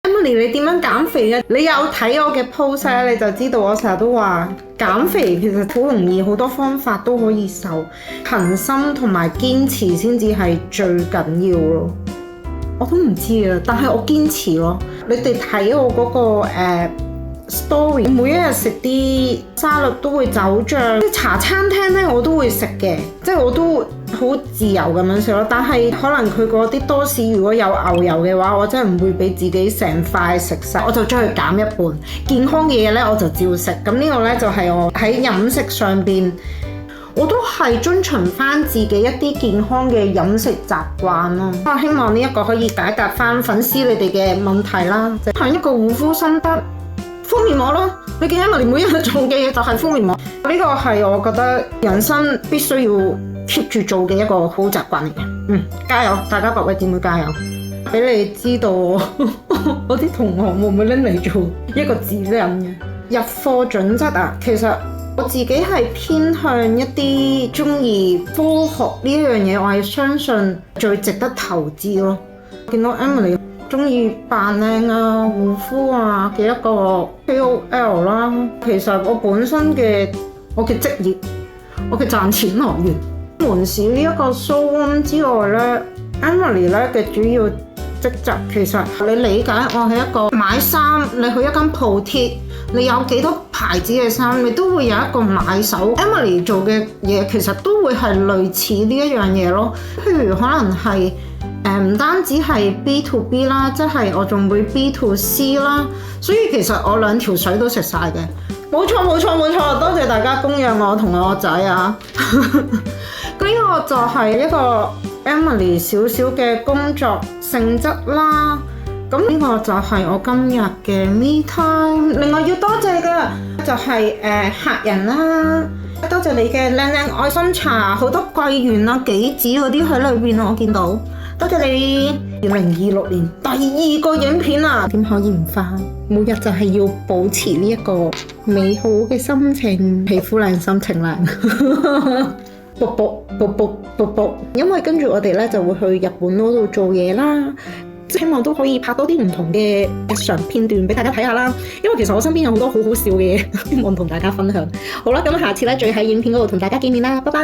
Emily，你點樣減肥嘅？你有睇我嘅 post 咧，你就知道我成日都話減肥其實好容易，好多方法都可以瘦，恆心同埋堅持先至係最緊要咯。我都唔知啊，但係我堅持咯。你哋睇我嗰個story， 每一日食啲沙律都會走醬，即係茶餐廳咧我都會食嘅，即係我都好自由咁樣食咯。但係可能佢嗰啲多士如果有牛油嘅話，我真係唔會俾自己成塊食晒，我就將佢減一半。健康嘅嘢咧我就照食。咁呢個咧就係我喺飲食上邊，我都係遵循翻自己一啲健康嘅飲食習慣咯。我希望呢一個可以解答翻粉絲你哋嘅問題啦。就係一個護膚心得。敷面膜咯，你見 Emily 每一日做嘅嘢就係敷面膜，呢個係我覺得人生必須要 keep 住做嘅一個好習慣嚟嘅。加油，大家各位姊妹加油！俾你知道我啲同學會唔會拎嚟做一個指引嘅入貨準則啊？其實我自己係偏向一啲中意科學呢一樣嘢，我係相信最值得投資咯。見到 Emily 中意扮靚啊、護膚啊嘅一個 KOL 啦，其實我本身嘅我嘅職業、我嘅賺錢來源，門市呢一個 showroom 之外咧 ，Emily 咧嘅主要職責其實你理解我係一個買衫，你去一間鋪貼，你有幾多牌子嘅衫，你都會有一個買手。Emily 做嘅嘢其實都會係類似呢一樣嘢咯，譬如可能係。唔單止係 B to B 啦，即係我仲會 B to C 啦，所以其實我兩條水都食晒嘅。冇錯，多謝大家供養我同我仔啊！咁呢個就係一個 Emily 少少嘅工作性質啦。咁呢個就係我今日嘅 me time。另外要多謝嘅就係客人啦，多謝你嘅靚靚愛心茶，好多桂圓啊、杞子嗰啲喺裏邊啊，我見到。多謝你！2026年第2個影片啊，點可以唔花？每日就係要保持呢一個美好嘅心情，皮膚靚心情靚，卜，因為跟住我哋咧就會去日本嗰度做嘢啦。希望都可以拍多啲唔同嘅日常片段俾大家睇下啦，因為其實我身邊有好多好好笑嘅嘢，希望同大家分享。好啦，咁下次咧再喺影片嗰度同大家見面啦，拜拜。